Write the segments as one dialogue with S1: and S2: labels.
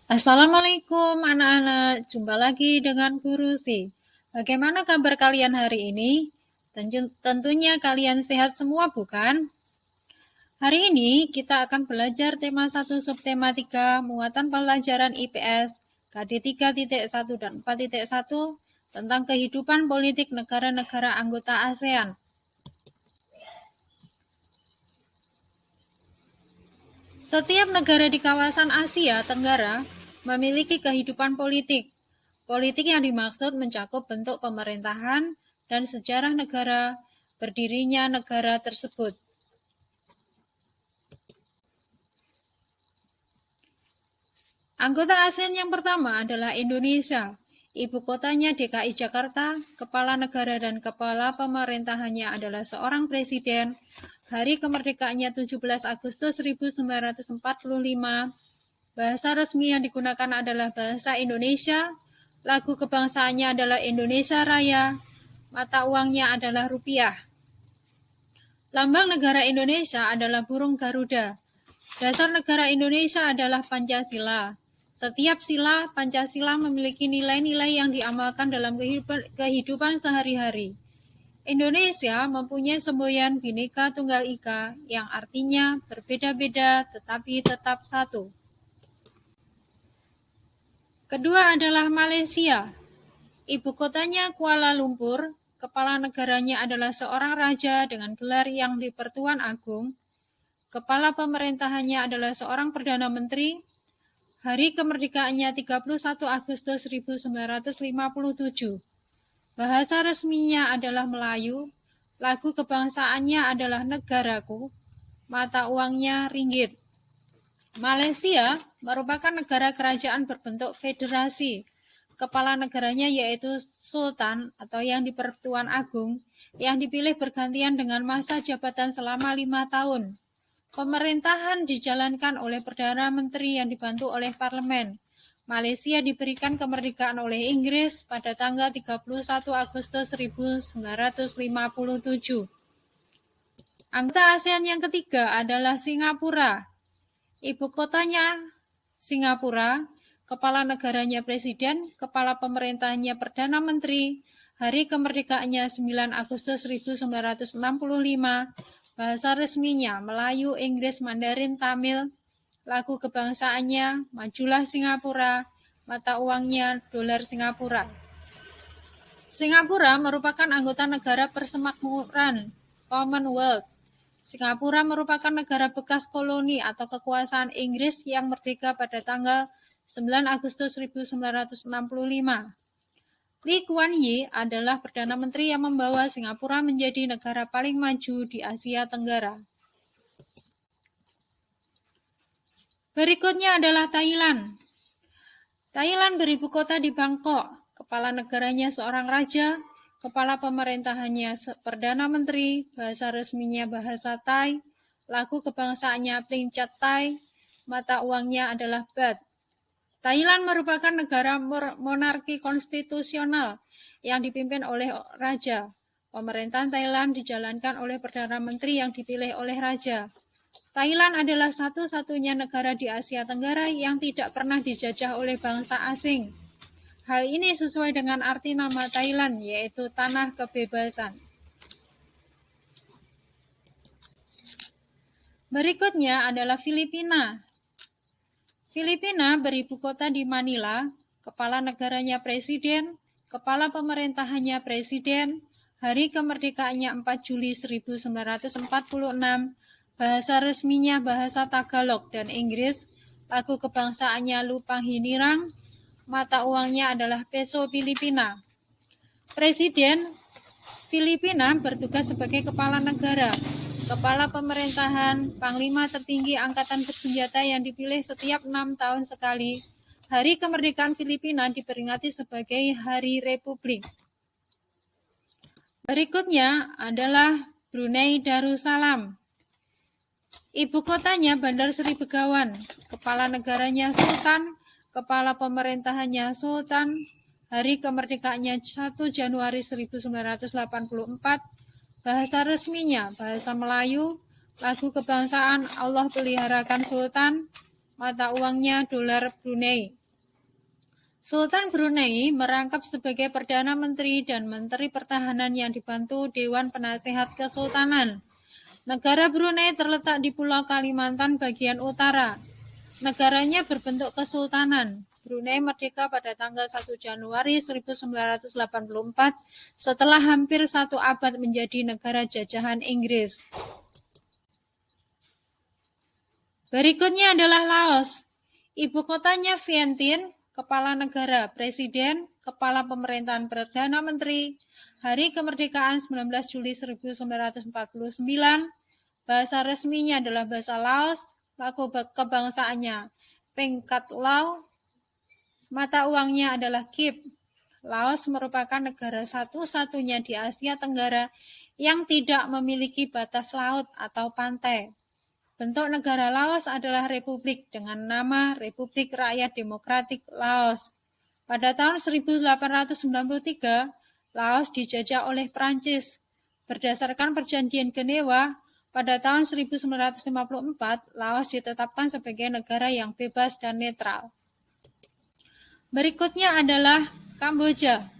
S1: Assalamualaikum anak-anak, jumpa lagi dengan Guru Si. Bagaimana kabar kalian hari ini? Tentunya kalian sehat semua bukan? Hari ini kita akan belajar tema 1 subtema 3 muatan pelajaran IPS KD 3.1 dan 4.1 tentang kehidupan politik negara-negara anggota ASEAN. Setiap negara di kawasan Asia Tenggara memiliki kehidupan politik. Politik yang dimaksud mencakup bentuk pemerintahan dan sejarah negara berdirinya negara tersebut. Anggota ASEAN yang pertama adalah Indonesia. Ibu kotanya DKI Jakarta, kepala negara dan kepala pemerintahannya adalah seorang presiden. Hari kemerdekaannya 17 Agustus 1945. Bahasa resmi yang digunakan adalah bahasa Indonesia. Lagu kebangsaannya adalah Indonesia Raya. Mata uangnya adalah rupiah. Lambang negara Indonesia adalah burung Garuda. Dasar negara Indonesia adalah Pancasila. Setiap sila Pancasila memiliki nilai-nilai yang diamalkan dalam kehidupan sehari-hari. Indonesia mempunyai semboyan Bhinneka Tunggal Ika yang artinya berbeda-beda tetapi tetap satu. Kedua adalah Malaysia. Ibu kotanya Kuala Lumpur. Kepala negaranya adalah seorang raja dengan gelar yang di-Pertuan Agung. Kepala pemerintahannya adalah seorang Perdana Menteri. Hari kemerdekaannya 31 Agustus 1957. Bahasa resminya adalah Melayu. Lagu kebangsaannya adalah Negaraku. Mata uangnya ringgit. Malaysia merupakan negara kerajaan berbentuk federasi. Kepala negaranya yaitu Sultan atau yang di-Pertuan Agung yang dipilih bergantian dengan masa jabatan selama 5 tahun. Pemerintahan dijalankan oleh Perdana Menteri yang dibantu oleh Parlemen. Malaysia diberikan kemerdekaan oleh Inggris pada tanggal 31 Agustus 1957. Anggota ASEAN yang ketiga adalah Singapura. Ibu kotanya Singapura, kepala negaranya presiden, kepala pemerintahannya Perdana Menteri. Hari kemerdekaannya 9 Agustus 1965. Bahasa resminya Melayu, Inggris, Mandarin, Tamil. Lagu kebangsaannya Majulah Singapura. Mata uangnya dolar Singapura. Singapura merupakan anggota negara persemakmuran Commonwealth. Singapura merupakan negara bekas koloni atau kekuasaan Inggris yang merdeka pada tanggal 9 Agustus 1965. Lee Kuan Yew adalah Perdana Menteri yang membawa Singapura menjadi negara paling maju di Asia Tenggara. Berikutnya adalah Thailand. Thailand beribu kota di Bangkok. Kepala negaranya seorang raja. Kepala pemerintahannya Perdana Menteri. Bahasa resminya bahasa Thai. Lagu kebangsaannya Princhat Thai. Mata uangnya adalah baht. Thailand merupakan negara monarki konstitusional yang dipimpin oleh raja. Pemerintahan Thailand dijalankan oleh Perdana Menteri yang dipilih oleh raja. Thailand adalah satu-satunya negara di Asia Tenggara yang tidak pernah dijajah oleh bangsa asing. Hal ini sesuai dengan arti nama Thailand, yaitu tanah kebebasan. Berikutnya adalah Filipina. Filipina beribu kota di Manila. Kepala negaranya presiden, kepala pemerintahannya presiden. Hari kemerdekaannya 4 Juli 1946. Bahasa resminya bahasa Tagalog dan Inggris. Lagu kebangsaannya Lupang Hinirang. Mata uangnya adalah peso Filipina. Presiden Filipina bertugas sebagai kepala negara, kepala pemerintahan, panglima tertinggi angkatan bersenjata yang dipilih setiap 6 tahun sekali. Hari kemerdekaan Filipina diperingati sebagai Hari Republik. Berikutnya adalah Brunei Darussalam. Ibu kotanya Bandar Seri Begawan. Kepala negaranya Sultan, kepala pemerintahannya Sultan. Hari kemerdekaannya 1 Januari 1984. Bahasa resminya bahasa Melayu. Lagu kebangsaan Allah peliharakan Sultan. mata uangnya dolar Brunei. Sultan Brunei merangkap sebagai Perdana Menteri dan Menteri Pertahanan yang dibantu Dewan Penasehat Kesultanan. Negara Brunei terletak di Pulau Kalimantan bagian utara. Negaranya berbentuk kesultanan. Brunei merdeka pada tanggal 1 Januari 1984 setelah hampir 1 abad menjadi negara jajahan Inggris. Berikutnya adalah Laos. Ibu kotanya Vientiane. Kepala negara, presiden, kepala pemerintahan Perdana Menteri, hari kemerdekaan 19 Juli 1949, bahasa resminya adalah bahasa Laos, lagu kebangsaannya Pengkat Lao, mata uangnya adalah Kip. Laos merupakan negara satu-satunya di Asia Tenggara yang tidak memiliki batas laut atau pantai. Bentuk negara Laos adalah republik dengan nama Republik Rakyat Demokratik Laos. Pada tahun 1893, Laos dijajah oleh Prancis. Berdasarkan Perjanjian Genewa, pada tahun 1954, Laos ditetapkan sebagai negara yang bebas dan netral. Berikutnya adalah Kamboja.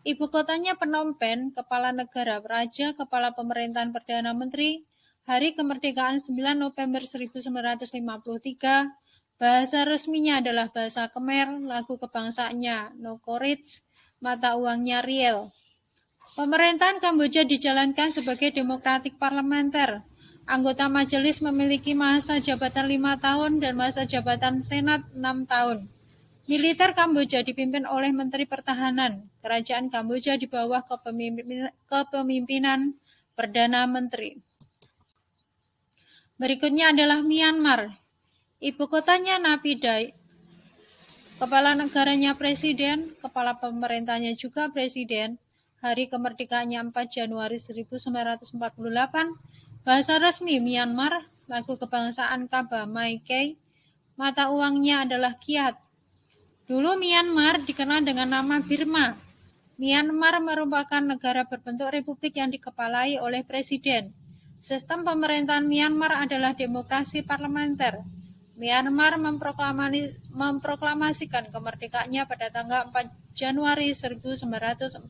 S1: Ibu kotanya Phnom Penh, kepala negara, raja, kepala pemerintahan Perdana Menteri, hari kemerdekaan 9 November 1953, bahasa resminya adalah bahasa Khmer, lagu kebangsaannya Nokorits, mata uangnya riel. Pemerintahan Kamboja dijalankan sebagai demokratik parlementer. Anggota majelis memiliki masa jabatan 5 tahun dan masa jabatan senat 6 tahun. Militer Kamboja dipimpin oleh Menteri Pertahanan. Kerajaan Kamboja di bawah kepemimpinan Perdana Menteri. Berikutnya adalah Myanmar. Ibu kotanya Naypyidaw. Kepala negaranya presiden, kepala pemerintahnya juga presiden. Hari kemerdekaannya 4 Januari 1948. Bahasa resmi Myanmar, lagu kebangsaan Kaba Mai Kei. Mata uangnya adalah Kyat. Dulu Myanmar dikenal dengan nama Birma. Myanmar merupakan negara berbentuk republik yang dikepalai oleh presiden. Sistem pemerintahan Myanmar adalah demokrasi parlementer. Myanmar memproklamasikan kemerdekaannya pada tanggal 4 Januari 1948.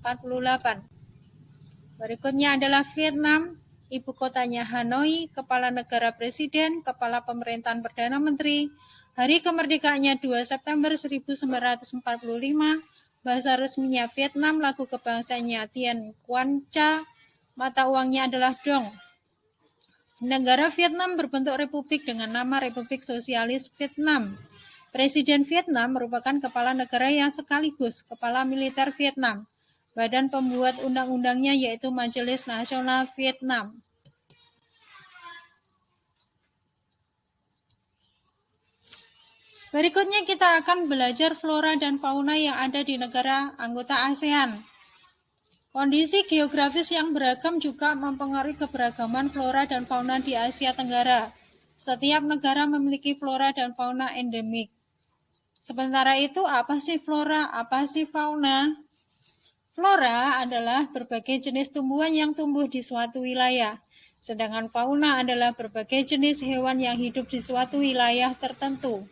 S1: Berikutnya adalah Vietnam. Ibu kotanya Hanoi, kepala negara presiden, kepala pemerintahan Perdana Menteri. Hari kemerdekaannya 2 September 1945. Bahasa resminya Vietnam, lagu kebangsaannya Tien Quan Cha. Mata uangnya adalah dong. Negara Vietnam berbentuk republik dengan nama Republik Sosialis Vietnam. Presiden Vietnam merupakan kepala negara yang sekaligus kepala militer Vietnam. Badan pembuat undang-undangnya yaitu Majelis Nasional Vietnam. Berikutnya kita akan belajar flora dan fauna yang ada di negara anggota ASEAN. Kondisi geografis yang beragam juga mempengaruhi keberagaman flora dan fauna di Asia Tenggara. Setiap negara memiliki flora dan fauna endemik. Sementara itu, apa sih flora, apa sih fauna? Flora adalah berbagai jenis tumbuhan yang tumbuh di suatu wilayah. Sedangkan fauna adalah berbagai jenis hewan yang hidup di suatu wilayah tertentu.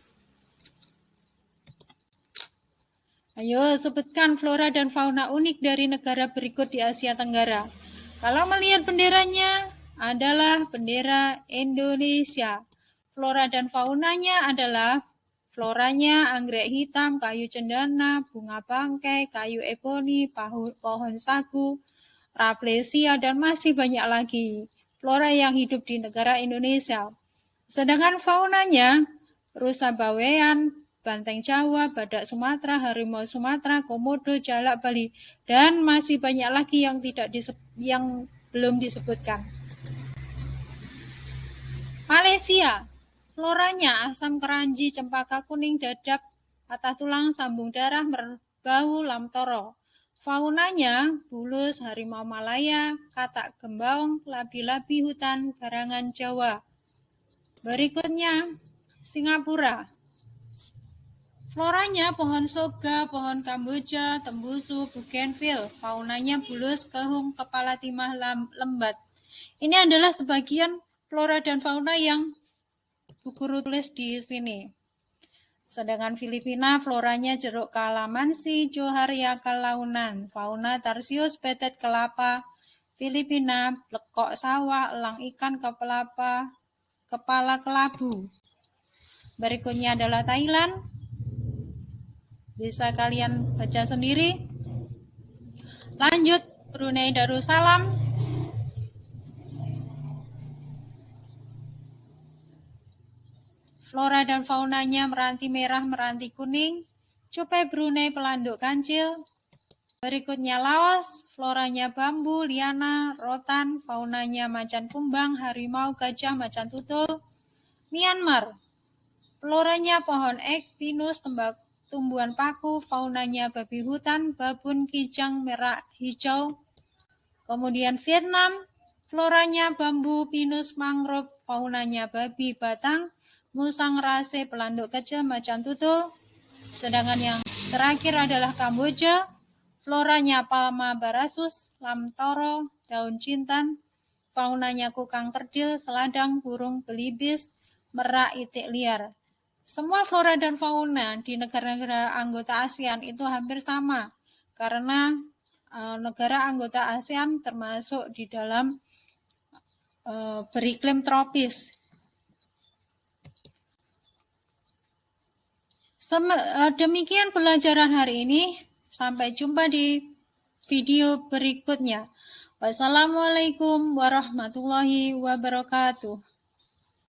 S1: Ayo sebutkan flora dan fauna unik dari negara berikut di Asia Tenggara. Kalau melihat benderanya adalah bendera Indonesia. Flora dan faunanya adalah floranya anggrek hitam, kayu cendana, bunga bangkai, kayu eboni, pohon sagu, raplesia, dan masih banyak lagi flora yang hidup di negara Indonesia. Sedangkan faunanya rusa bawean, banteng Jawa, badak Sumatera, harimau Sumatera, komodo, jalak Bali, dan masih banyak lagi yang belum disebutkan. Malaysia, floranya asam keranji, cempaka kuning, dadap, patah tulang, sambung darah, merbau, lamtoro. Faunanya bulus, harimau Malaya, katak gembaung, labi-labi hutan, garangan Jawa. Berikutnya, Singapura. Floranya pohon soga, pohon Kamboja, tembusu, bougainville. Faunanya bulus, kehung, kepala timah, lembat. Ini adalah sebagian flora dan fauna yang Bu Guru tulis di sini. Sedangkan Filipina floranya jeruk kalamansi, joharia kalaunan, fauna tarsius, betet kelapa, Filipina, blekok sawah, elang ikan, kepala kelabu. Berikutnya adalah Thailand. Bisa kalian baca sendiri. Lanjut, Brunei Darussalam. Flora dan faunanya meranti merah, meranti kuning, cupai Brunei pelanduk kancil. Berikutnya Laos, floranya bambu, liana, rotan, faunanya macan kumbang, harimau, gajah, macan tutul. Myanmar, floranya pohon ek, pinus, tumbuhan paku, faunanya babi hutan, babun, kijang, merak, hijau. Kemudian Vietnam, floranya bambu, pinus, mangrove, faunanya babi, batang, musang, rase, pelanduk kecil, macan tutul. Sedangkan yang terakhir adalah Kamboja, floranya palma barasus, lamtoro, daun jintan, faunanya kukang kerdil, seladang, burung belibis, merak, itik liar. Semua flora dan fauna di negara-negara anggota ASEAN itu hampir sama, karena negara anggota ASEAN termasuk di dalam beriklim tropis. Demikian pelajaran hari ini. Sampai jumpa di video berikutnya. Wassalamualaikum warahmatullahi wabarakatuh.